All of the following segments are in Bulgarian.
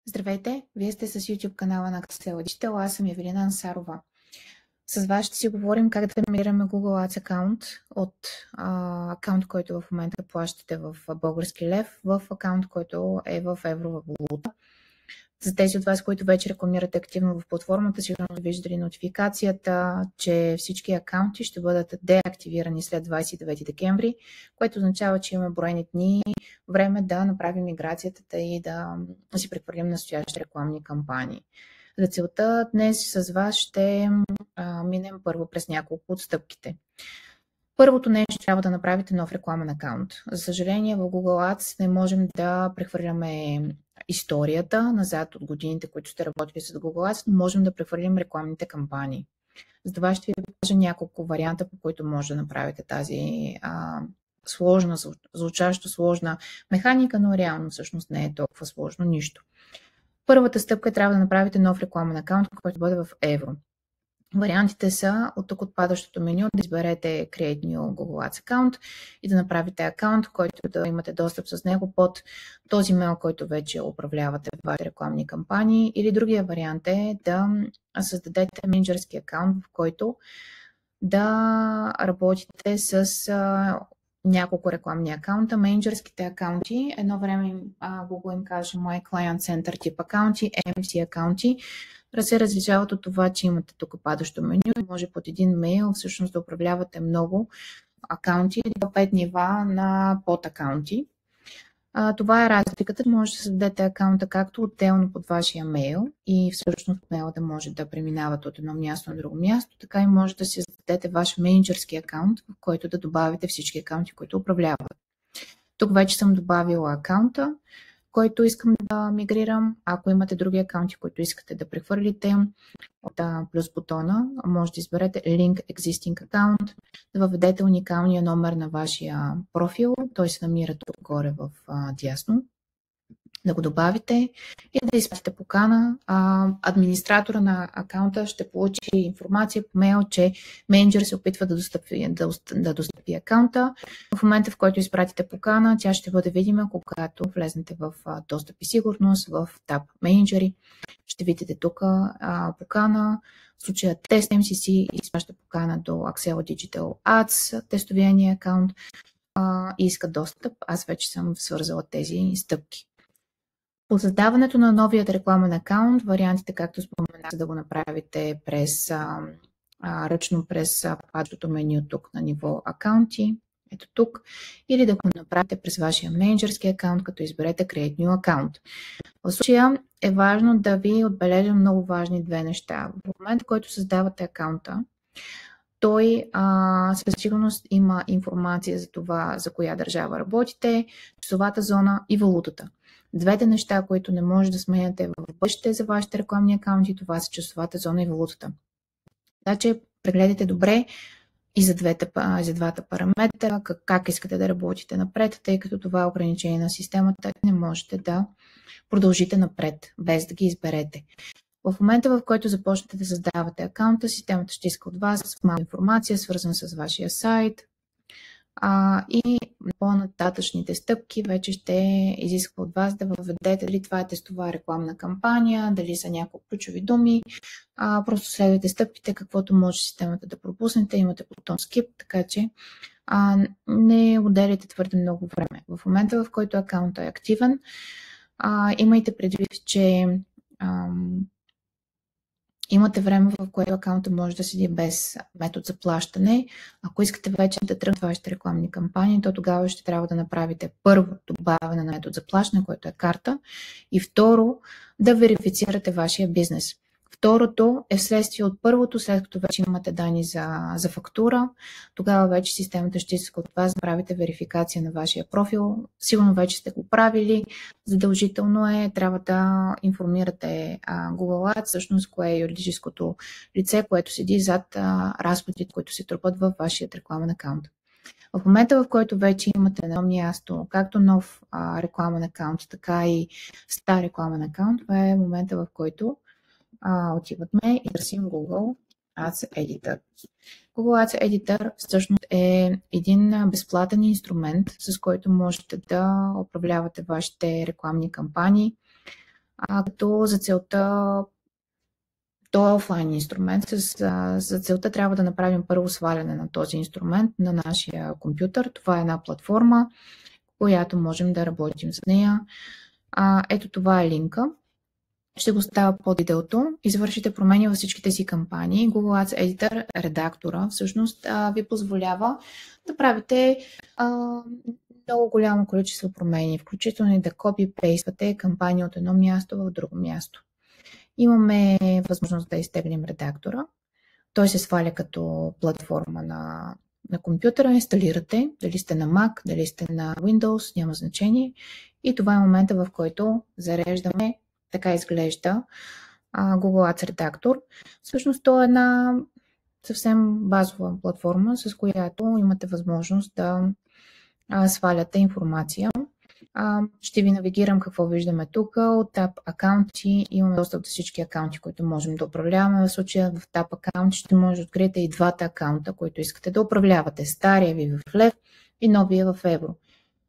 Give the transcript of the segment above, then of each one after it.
Здравейте, вие сте с YouTube канала на Accel Digital, аз съм Евелина Ансарова. С вас ще си говорим как да мираме Google Ads акаунт от акаунт, който в момента плащате в български лев, в акаунт, който е в евровалута. За тези от вас, които вече рекламирате активно в платформата, сигурно виждали нотификацията, че всички акаунти ще бъдат деактивирани след 29 декември, което означава, че имаме броени дни време да направим миграцията и да си прехвърлим настоящи рекламни кампании. За целта днес с вас ще минем първо през няколко от стъпките. Първото нещо, трябва да направите нов рекламен акаунт. За съжаление, в Google Ads не можем да прехвърляме историята назад от годините, които сте работили с Google Ads, но можем да прехвърлим рекламните кампании. За това ще ви кажа няколко варианта, по които може да направите тази сложна, звучащо сложна механика, но реално всъщност не е толкова сложно нищо. Първата стъпка трябва да направите нов рекламен акаунт, който бъде в евро. Вариантите са от тук отпадащото меню да изберете Create New Google Ads акаунт и да направите акаунт, който да имате достъп с него под този мейл, който вече управлявате в вашите рекламни кампании, или другия вариант е да създадете менеджерски акаунт, в който да работите с няколко рекламни акаунта. Менеджерските акаунти, едно време Google им каже My Client Center тип акаунти, MC акаунти, се различават от това, че имате тук падащо меню и може под един мейл всъщност да управлявате много акаунти до 5 нива на подакаунти. Това е разликата. Може да създадете акаунта както отделно под вашия мейл и всъщност мейл да може да преминавате от едно място на друго място, така и може да си създадете ваш менеджерски акаунт, в който да добавите всички акаунти, които управлявате. Тук вече съм добавила акаунта, който искам да мигрирам. Ако имате други акаунти, които искате да прехвърлите, от плюс бутона може да изберете Link Existing Account, да въведете уникалния номер на вашия профил. Той се намира тук горе в дясно. Да го добавите и да изпратите покана. Администратора на акаунта ще получи информация по мейл, че менеджер се опитва да достъпи акаунта. В момента, в който изпратите покана, тя ще бъде видима, когато влезнете в достъп и сигурност, в таб менеджери. Ще видите тук покана. В случая тест MCC изпраща покана до Accel Digital Ads, тестовия ни акаунт, и иска достъп. Аз вече съм свързала тези стъпки. По създаването на новият рекламен акаунт, вариантите, както споменах, да го направите ръчно през падащото меню тук на ниво акаунти, ето тук, или да го направите през вашия менеджерски акаунт, като изберете Create New Account. В случая е важно да ви отбележим много важни две неща. В момента, в който създавате акаунта, той със сигурност има информация за това, за коя държава работите, часовата зона и валутата. Двете неща, които не може да сменяте в бъдеще за вашите рекламни акаунти, това са часовата зона и валутата. Значи прегледайте добре и за двата параметра, как искате да работите напред, тъй като това е ограничение на системата и не можете да продължите напред, без да ги изберете. В момента, в който започнете да създавате акаунта, системата ще иска от вас малко информация, свързана с вашия сайт, и по-нататъчните стъпки вече ще изисква от вас да въведете дали това е тестова рекламна кампания, дали са няколко ключови думи. Просто следвайте стъпките, каквото може системата да пропуснете. Имате бутон Skip, така че не отделяйте твърде много време. В момента, в който акаунтът е активен, имайте предвид, че имате време, в което акаунта може да седи без метод за плащане. Ако искате вече да тръгнете вашите рекламни кампании, то тогава ще трябва да направите първо добавяне на метод за плащане, който е карта, и второ да верифицирате вашия бизнес. Второто е вследствие от първото, след като вече имате данни за фактура, тогава вече системата ще иска от вас да правите верификация на вашия профил. Сигурно вече сте го правили. Задължително трябва да информирате Google Ads, всъщност кое е юридическото лице, което седи зад разходите, които се трупат във вашия рекламен акаунт. В момента, в който вече имате на едно място както нов рекламен акаунт, така и стар рекламен акаунт, това е момента, в който отиваме и търсим Google Ads Editor. Google Ads Editor всъщност е един безплатен инструмент, с който можете да управлявате вашите рекламни кампании. Като за целта той е офлайн инструмент. За целта трябва да направим първо сваляне на този инструмент на нашия компютър. Това е една платформа, която можем да работим с нея. Ето това е линка. Ще го ставя под видеото. Извършите промени във всичките си кампании. Google Ads Editor, редактора, всъщност ви позволява да правите много голямо количество промени, включително и да копи-пействате кампании от едно място в друго място. Имаме възможност да изтеглим редактора. Той се сваля като платформа на компютъра. Инсталирате, дали сте на Mac, дали сте на Windows, няма значение. И това е момента, в който зареждаме. Така изглежда Google Ads редактор. Всъщност това е една съвсем базова платформа, с която имате възможност да сваляте информация. Ще ви навигирам какво виждаме тук. От Tab акаунти имаме достъп до всички акаунти, които можем да управляваме. В случая в Tab акаунт ще може да откриете и двата акаунта, които искате да управлявате. Стария ви в лев и новия в евро.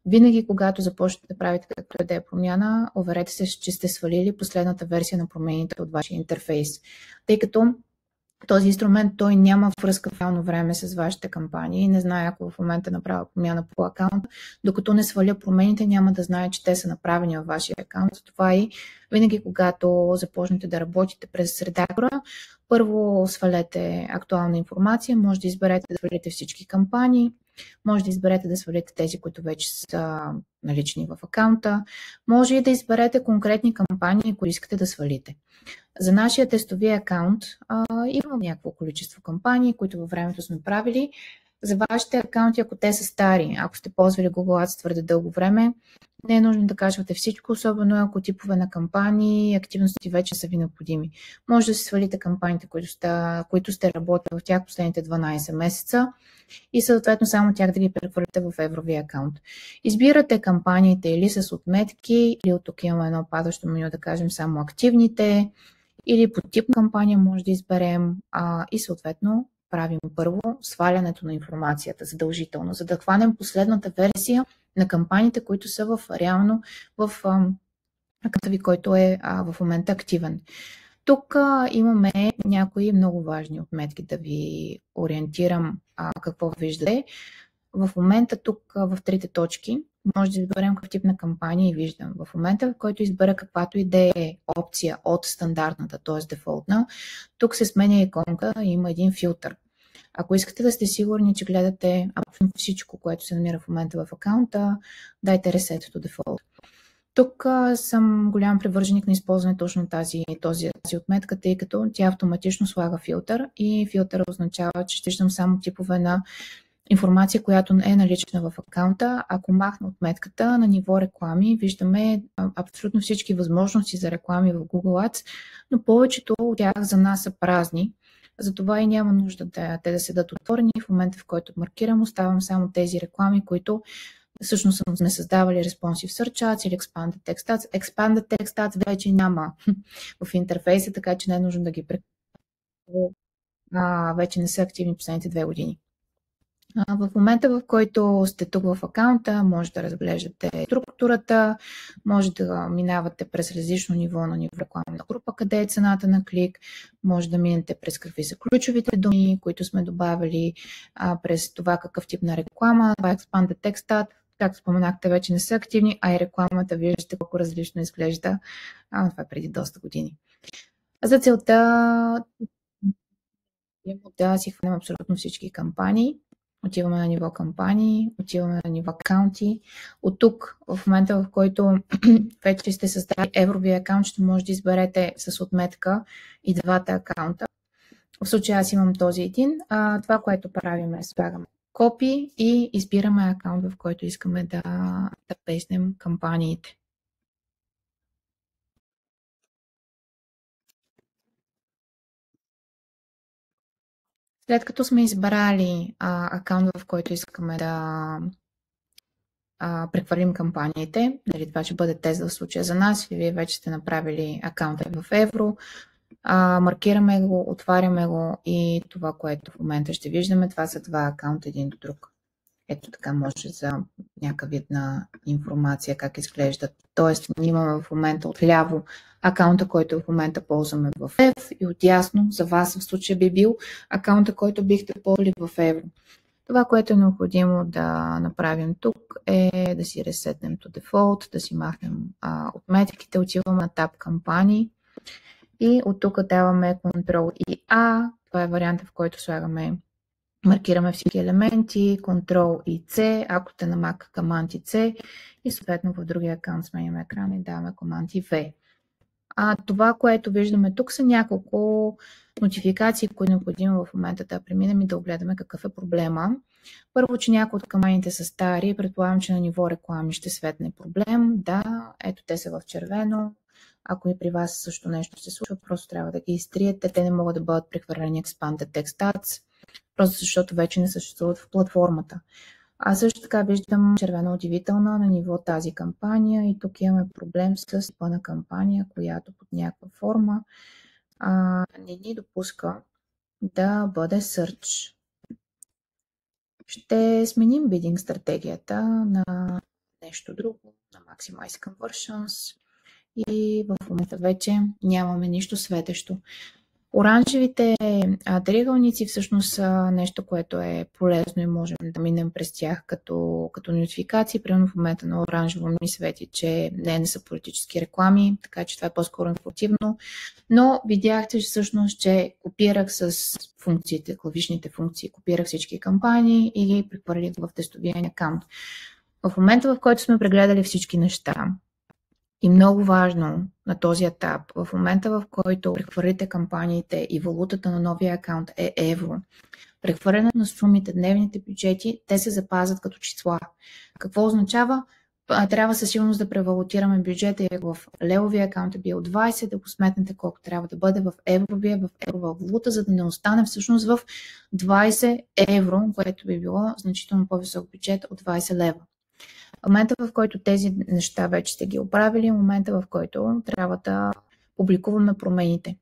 Винаги, когато започнете да правите както и да е промяна, уверете се, че сте свалили последната версия на промените от вашия интерфейс. Тъй като този инструмент той няма връзка в реално време с вашите кампании. Не знае, ако в момента направя промяна по акаунт, докато не сваля промените, няма да знае, че те са направени във вашия акаунт. Затова и винаги, когато започнете да работите през редактора, първо свалете актуална информация, може да изберете да свалите всички кампании, може да изберете да свалите тези, които вече са налични в акаунта, може и да изберете конкретни кампании, които искате да свалите. За нашия тестови акаунт имам някакво количество кампании, които във времето сме правили. За вашите акаунти, ако те са стари, ако сте ползвали Google Ads твърде дълго време, не е нужно да качвате всичко, особено ако типове на кампании и активности вече са ви необходими. Може да си свалите кампаниите, които сте работили в тях последните 12 месеца и съответно само тях да ги прехвърляте в евровия акаунт. Избирате кампаниите или с отметки, или от тук имаме едно падащо меню, да кажем само активните, или по тип кампания може да изберем и съответно правим първо свалянето на информацията задължително, за да хванем последната версия на кампаниите, които са реално в акаунта ви, който е в момента активен. Тук имаме някои много важни отметки да ви ориентирам какво виждате. В момента тук в трите точки може да изберем какъв тип на кампания и виждам. В момента, в който избера каквато и да е опция от стандартната, т.е. дефолтна, тук се сменя иконка и има един филтър. Ако искате да сте сигурни, че гледате абсолютно всичко, което се намира в момента в акаунта, дайте Reset to Default. Тук съм голям привърженик на използване точно тази отметка, тъй като тя автоматично слага филтър и филтър означава, че ще виждам само типове на информация, която е налична в акаунта. Ако махна отметката на ниво реклами, виждаме абсолютно всички възможности за реклами в Google Ads, но повечето от тях за нас са празни. Затова и няма нужда те да седат отворени. В момента, в който маркирам, оставам само тези реклами, които всъщност сме създавали Responsive Search Ads или Expanded Text Ads. Expanded Text Ads вече няма в интерфейса, така че не е нужно да ги прекъсвам. Вече не са активни последните 2 години. В момента, в който сте тук в акаунта, може да разглеждате структурата, може да минавате през различно ниво на ниво рекламна група, къде е цената на клик, може да минете през какви са ключовите думи, които сме добавили, през това какъв тип на реклама, това е Expanded Text Ad, както споменахте, вече не са активни, а и рекламата виждате колко различно изглежда. Това е преди доста години. За целта да си хванем абсолютно всички кампании. Отиваме на ниво кампании, отиваме на ниво акаунти. От тук, в момента, в който вече сте създали евровия акаунт, ще може да изберете с отметка и двата акаунта. В случая аз имам този един. Това, което правим е слагаме копи и избираме акаунт, в който искаме да песнем кампаниите. След като сме избрали акаунт, в който искаме да прехвърлим кампаниите, дали това ще бъде тест в случая за нас, или вие вече сте направили акаунта в евро, маркираме го, отваряме го и това, което в момента ще виждаме, това са два акаунта един до друг. Ето така може за някакъв вид на информация как изглеждат. Тоест, ние имаме в момента отляво акаунта, който в момента ползваме в лев и отясно за вас в случая би бил акаунта, който бихте ползвали в евро. Това, което е необходимо да направим тук е да си ресетнем to default, да си махнем отметките, отиваме на таб кампании и от тук даваме Ctrl и A. Това е варианта, в който маркираме всички елементи, Ctrl и C, ако те на Mac, Command и C и съответно в другия акаунт сменяме екрана и даваме Command и V. Това, което виждаме тук са няколко нотификации, които е необходимо в момента да преминем и да огледаме какъв е проблема. Първо, че някои от кампаниите са стари, предполагам, че на ниво реклами ще светне проблем. Да, ето те са в червено. Ако и при вас също нещо се случва, просто трябва да ги изтриете. Те не могат да бъдат прехвърлени Expanded Text Ads, просто защото вече не съществуват в платформата. Също така виждам червена удивителна на ниво тази кампания и тук имаме проблем с типа на кампания, която под някаква форма не ни допуска да бъде search. Ще сменим бидинг стратегията на нещо друго, на Maximize Conversions и в момента вече нямаме нищо светещо. Оранжевите триъгълници всъщност са нещо, което е полезно и можем да минем през тях като нотификации. Примерно в момента на оранжево ми свети, че не са политически реклами, така че това е по-скоро информативно. Но видяхте всъщност, че копирах с функциите, клавишните функции, копирах всички кампании и ги прехвърлих в тестовия акаунт. В момента, в който сме прегледали всички неща, и много важно на този етап, в момента в който прехвърлите кампаниите и валутата на новия акаунт е евро, прехвърлянето на сумите, дневните бюджети, те се запазват като числа. Какво означава? Трябва със сигурност да превалутираме бюджета и в левовия акаунт е бил 20, да го сметнете колко трябва да бъде в евровия, в еврова валута, за да не остане всъщност в 20 евро, което би било значително по-висок бюджет от 20 лева. В момента, в който тези неща вече сте ги оправили, в момента, в който трябва да публикуваме промените.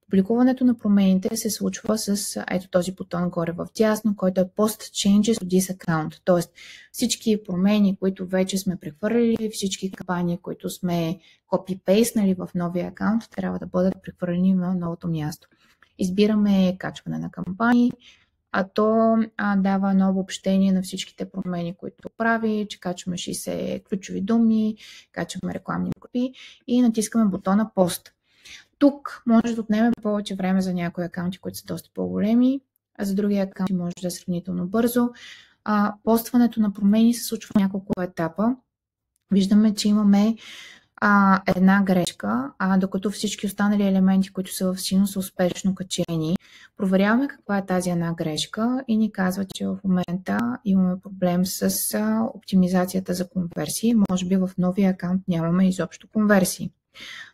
Публикуването на промените се случва с ето този бутон горе в дясно, който е Post Changes to this account. Тоест всички промени, които вече сме прехвърлили, всички кампании, които сме copy-paste в новия акаунт, трябва да бъдат прехвърлени на новото място. Избираме качване на кампании, то дава едно обобщение на всичките промени, които прави, че качваме 60 ключови думи, качваме рекламни групи и натискаме бутона Post. Тук може да отнеме повече време за някои акаунти, които са доста по-големи, а за други акаунти може да е сравнително бързо. Постването на промени се случва в няколко етапа. Виждаме, че имаме една грешка, докато всички останали елементи, които са в синус, са успешно качени. Проверяваме каква е тази една грешка и ни казва, че в момента имаме проблем с оптимизацията за конверсии. Може би в новия акаунт нямаме изобщо конверсии.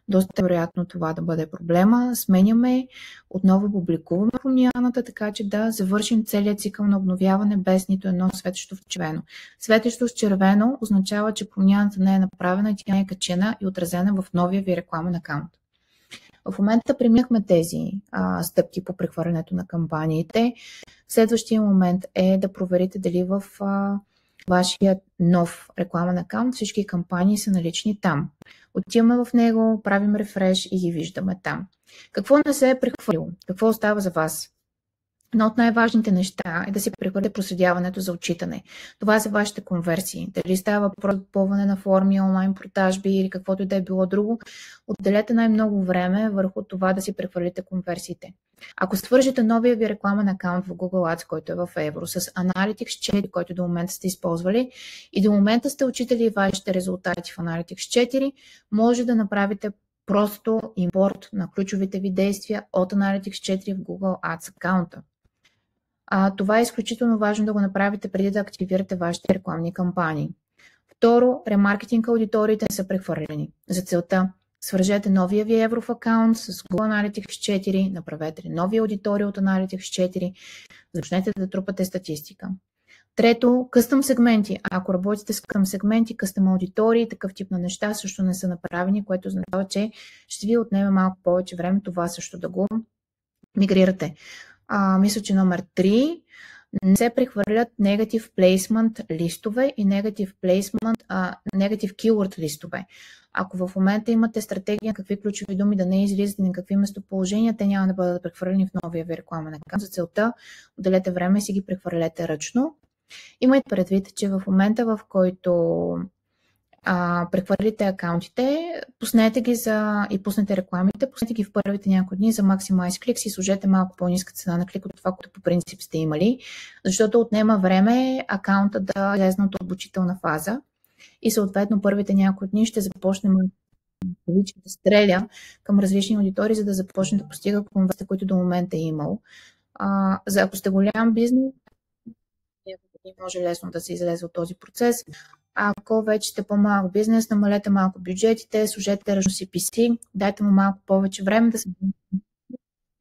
Доста вероятно това да бъде проблема. Сменяме, отново публикуваме промяната, така че да завършим целият цикъл на обновяване без нито едно светещо в червено. Светещо с червено означава, че промяната не е направена и тя е качена и отразена в новия ви рекламен акаунт. В момента преминахме тези стъпки по прехвърлянето на кампаниите. Следващия момент е да проверите дали в вашия нов рекламен акаунт всички кампании са налични там. Отиваме в него, правим рефреш и ги виждаме там. Какво не се е прехвърлило? Какво остава за вас? Едно от най-важните неща е да си прехвърля проследяването за отчитане. Това са вашите конверсии. Дали става въпрос за попълване на форми, онлайн продажби или каквото и да е било друго, отделете най-много време върху това да си прехвърлите конверсиите. Ако свържете новия ви рекламен акаунт в Google Ads, който е в евро, с Analytics 4, който до момента сте използвали и до момента сте отчитали вашите резултати в Analytics 4, може да направите просто импорт на ключовите ви действия от Analytics 4 в Google Ads акаунта. Това е изключително важно да го направите преди да активирате вашите рекламни кампании. Второ, ремаркетинг аудиториите са прехвърлени. За целта свържете новия ви евров акаунт с Google Analytics 4, направете нови аудитории от Analytics 4, започнете да трупате статистика. Трето, къстъм сегменти. Ако работите с къстъм сегменти, къстъм аудитории, такъв тип на неща също не са направени, което означава, че ще ви отнеме малко повече време това също да го мигрирате. Мисля, че номер 3 Не се прехвърлят negative placement листове и negative keyword листове. Ако в момента имате стратегия какви ключови думи да не излизате, на какви местоположения, те няма да бъдат прехвърлени в новия ви рекламен акаунт. За целта отделете време и си ги прехвърлете ръчно. Имайте предвид, че в момента, в който прехвърлите акаунтите, пуснете ги и пуснете рекламите, пуснете ги в първите няколко дни за Maximize Clicks и сложете малко по-ниска цена на клик от това, което по принцип сте имали, защото отнема време акаунта да излезе от обучителна фаза и съответно първите няколко дни ще започнем да стреля към различни аудитории, за да започне да постига конверсията, които до момента е имал. Ако сте голям бизнес, няколко дни може лесно да се излезе от този процес. Ако вече сте по-малък бизнес, намалете малко бюджетите, сложете ръчно CPC, дайте му малко повече време да се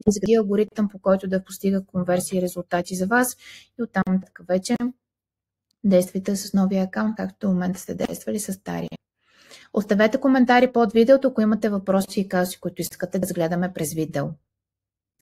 изгради алгоритъм, по който да постига конверсии и резултати за вас и оттам така вече действайте с новия акаунт, както до момента сте действали с стария. Оставете коментари под видеото, ако имате въпроси и казуси, които искате да разгледаме през видео.